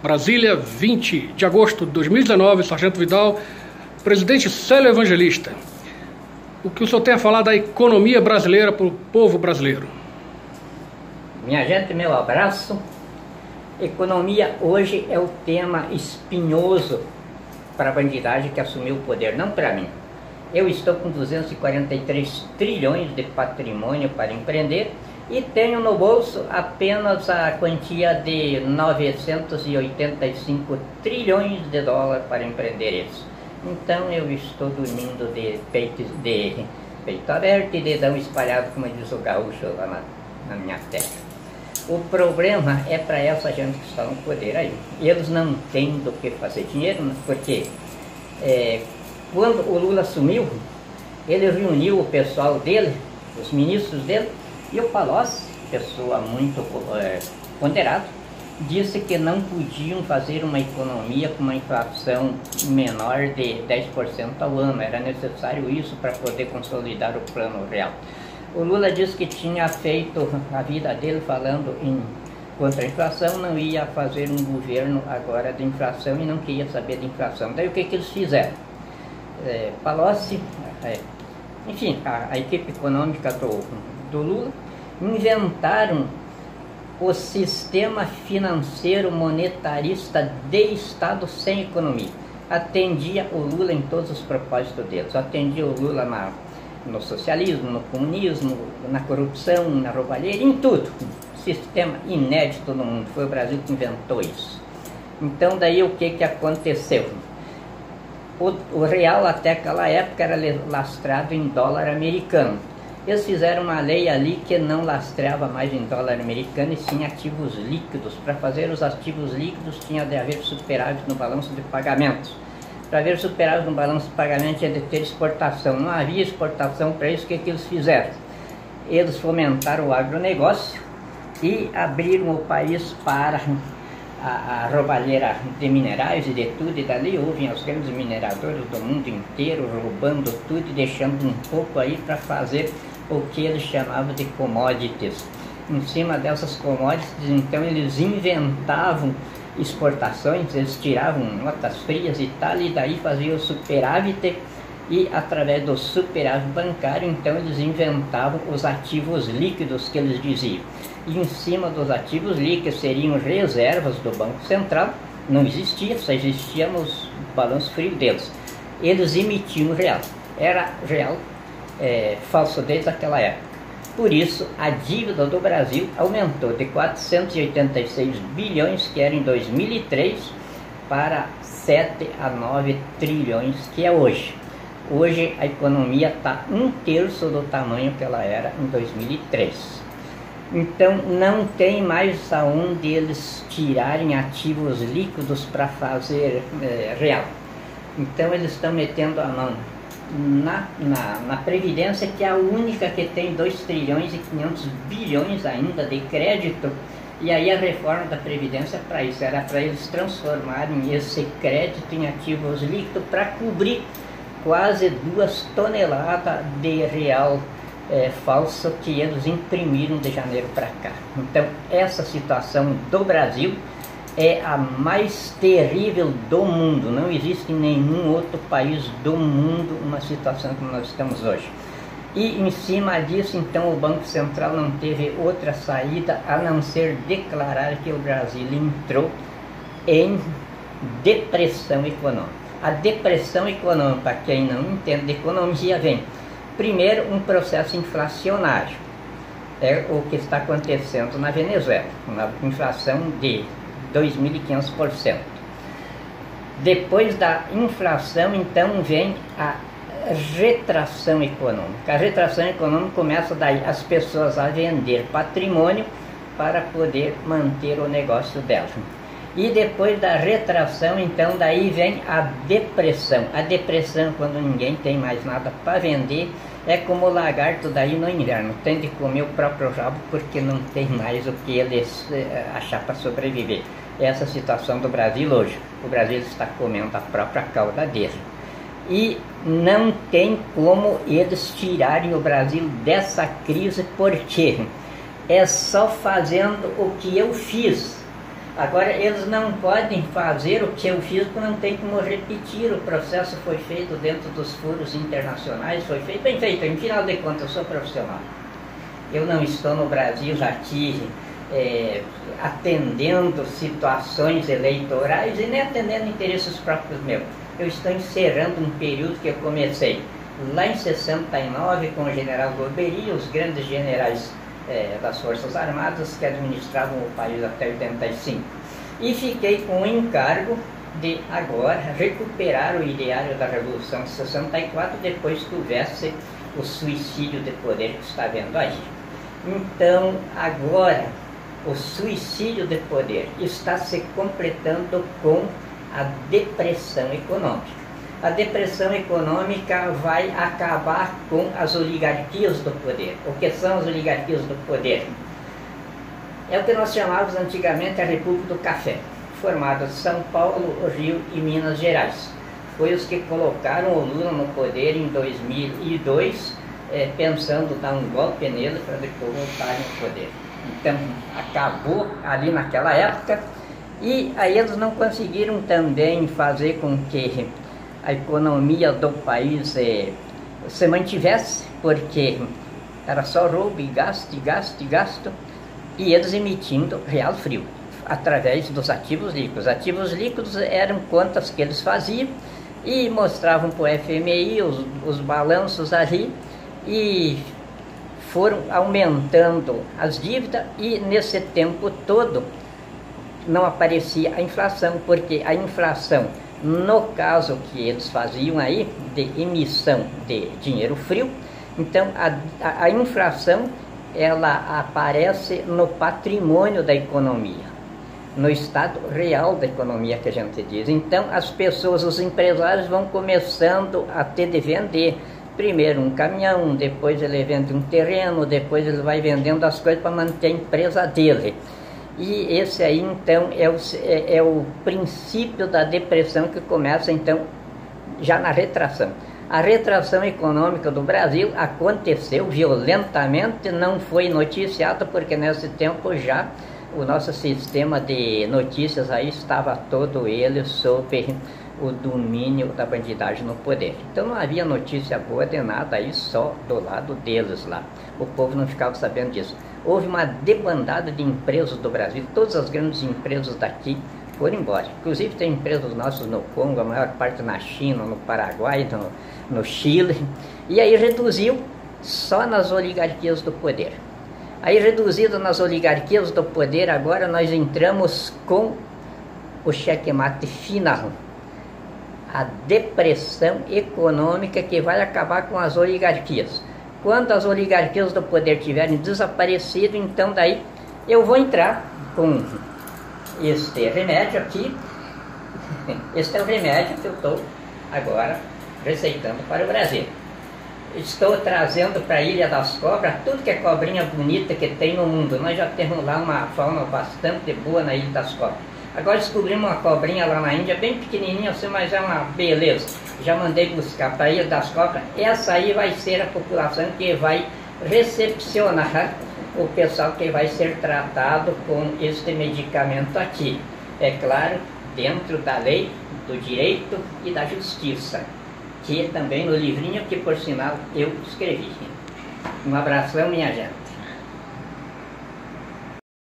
Brasília, 20 de agosto de 2019, Sargento Vidal, presidente Célio Evangelista. O que o senhor tem a falar da economia brasileira para o povo brasileiro? Minha gente, meu abraço. Economia hoje é o tema espinhoso para a bandidagem que assumiu o poder, não para mim. Eu estou com 243 trilhões de patrimônio para empreender e tenho no bolso apenas a quantia de 985 trilhões de dólares para empreender isso. Então eu estou dormindo de peito aberto e dedão espalhado, como diz o gaúcho lá na minha terra. O problema é para essa gente que está no poder aí. Eles não têm do que fazer dinheiro, porque quando o Lula assumiu, ele reuniu o pessoal dele, os ministros dele, e o Palocci, pessoa muito ponderada, disse que não podiam fazer uma economia com uma inflação menor de 10% ao ano. Era necessário isso para poder consolidar o plano real. O Lula disse que tinha feito a vida dele falando contra a inflação, não ia fazer um governo agora de inflação e não queria saber de inflação. Daí o que eles fizeram? Palocci, enfim, a equipe econômica do Lula, inventaram o sistema financeiro monetarista de Estado sem economia. Atendia o Lula em todos os propósitos deles. Atendia o Lula no socialismo, no comunismo, na corrupção, na roubalheira, em tudo. Sistema inédito no mundo. Foi o Brasil que inventou isso. Então daí o que aconteceu? O real até aquela época era lastrado em dólar americano. Eles fizeram uma lei ali que não lastreava mais em dólar americano e sim ativos líquidos. Para fazer os ativos líquidos tinha de haver superávit no balanço de pagamentos. Para haver superávit no balanço de pagamentos tinha de ter exportação. Não havia exportação para isso. O que eles fizeram? Eles fomentaram o agronegócio e abriram o país para a roubalheira de minerais e de tudo, e dali ouvem os grandes mineradores do mundo inteiro roubando tudo e deixando um pouco aí para fazer o que eles chamavam de commodities. Em cima dessas commodities, então eles inventavam exportações, eles tiravam notas frias e tal, e daí faziam o superávit, e através do superávit bancário, então eles inventavam os ativos líquidos que eles diziam. E em cima dos ativos líquidos seriam reservas do Banco Central, não existia, só existia nos balanços frios deles. Eles emitiam real, era real falso desde aquela época. Por isso, a dívida do Brasil aumentou de 486 bilhões, que era em 2003, para 7 a 9 trilhões, que é hoje. Hoje a economia está 1/3 do tamanho que ela era em 2003. Então não tem mais aonde eles tirarem ativos líquidos para fazer real. Então eles estão metendo a mão na Previdência, que é a única que tem 2 trilhões e 500 bilhões ainda de crédito. E aí a reforma da Previdência para isso, era para eles transformarem esse crédito em ativos líquidos para cobrir quase 2 toneladas de real falso que eles imprimiram de janeiro para cá. Então essa situação do Brasil é a mais terrível do mundo. Não existe em nenhum outro país do mundo uma situação como nós estamos hoje. E em cima disso, então, o Banco Central não teve outra saída a não ser declarar que o Brasil entrou em depressão econômica. A depressão econômica, para quem não entende de economia, vem primeiro um processo inflacionário. É o que está acontecendo na Venezuela, uma inflação de 2.500%. Depois da inflação, então, vem a retração econômica. A retração econômica começa daí as pessoas a vender patrimônio para poder manter o negócio delas. E depois da retração, então, daí vem a depressão. A depressão, quando ninguém tem mais nada para vender, é como o lagarto daí no inverno. Tem de comer o próprio rabo porque não tem mais o que eles achar para sobreviver. Essa é a situação do Brasil hoje. O Brasil está comendo a própria cauda dele. E não tem como eles tirarem o Brasil dessa crise, porque é só fazendo o que eu fiz. Agora, eles não podem fazer o que eu fiz porque não tem como repetir. O processo foi feito dentro dos furos internacionais, foi feito bem feito. Em final de contas, eu sou profissional. Eu não estou no Brasil aqui atendendo situações eleitorais e nem atendendo interesses próprios meus. Eu estou encerrando um período que eu comecei lá em 69 com o general Golbery e os grandes generais das Forças Armadas que administravam o país até 85. E fiquei com o encargo de agora recuperar o ideário da Revolução de 64 depois que houvesse o suicídio de poder que está vendo aí. Então, agora, o suicídio de poder está se completando com a depressão econômica. A depressão econômica vai acabar com as oligarquias do poder. O que são as oligarquias do poder? É o que nós chamávamos antigamente a República do Café, formada de São Paulo, Rio e Minas Gerais. Foi os que colocaram o Lula no poder em 2002, pensando dar um golpe nele para depois voltar no poder. Então, acabou ali naquela época, e aí eles não conseguiram também fazer com que a economia do país se mantivesse, porque era só roubo e gasto, e gasto, e gasto, e eles emitindo real frio, através dos ativos líquidos. Ativos líquidos eram contas que eles faziam e mostravam para o FMI os balanços ali, e foram aumentando as dívidas, e nesse tempo todo não aparecia a inflação, porque a inflação, no caso que eles faziam aí, de emissão de dinheiro frio, então a inflação, ela aparece no patrimônio da economia, no estado real da economia que a gente diz. Então as pessoas, os empresários vão começando a ter de vender, primeiro um caminhão, depois ele vende um terreno, depois ele vai vendendo as coisas para manter a empresa dele. E esse aí, então, é o princípio da depressão, que começa, então, já na retração. A retração econômica do Brasil aconteceu violentamente, não foi noticiada, porque nesse tempo já o nosso sistema de notícias aí estava todo ele sob o domínio da bandidagem no poder. Então não havia notícia boa de nada aí, só do lado deles lá. O povo não ficava sabendo disso. Houve uma debandada de empresas do Brasil, todas as grandes empresas daqui foram embora. Inclusive tem empresas nossas no Congo, a maior parte na China, no Paraguai, no Chile. E aí reduziu só nas oligarquias do poder. Aí reduzido nas oligarquias do poder, agora nós entramos com o checkmate final. A depressão econômica que vai acabar com as oligarquias. Quando as oligarquias do poder tiverem desaparecido, então daí eu vou entrar com este remédio aqui. Este é o remédio que eu estou agora receitando para o Brasil. Estou trazendo para a Ilha das Cobras tudo que é cobrinha bonita que tem no mundo. Nós já temos lá uma fauna bastante boa na Ilha das Cobras. Agora descobrimos uma cobrinha lá na Índia, bem pequenininha assim, mas é uma beleza. Já mandei buscar para a Ilha das Cobras. Essa aí vai ser a população que vai recepcionar o pessoal que vai ser tratado com este medicamento aqui. É claro, dentro da lei, do direito e da justiça, que também no livrinho que, por sinal, eu escrevi. Um abração, minha gente.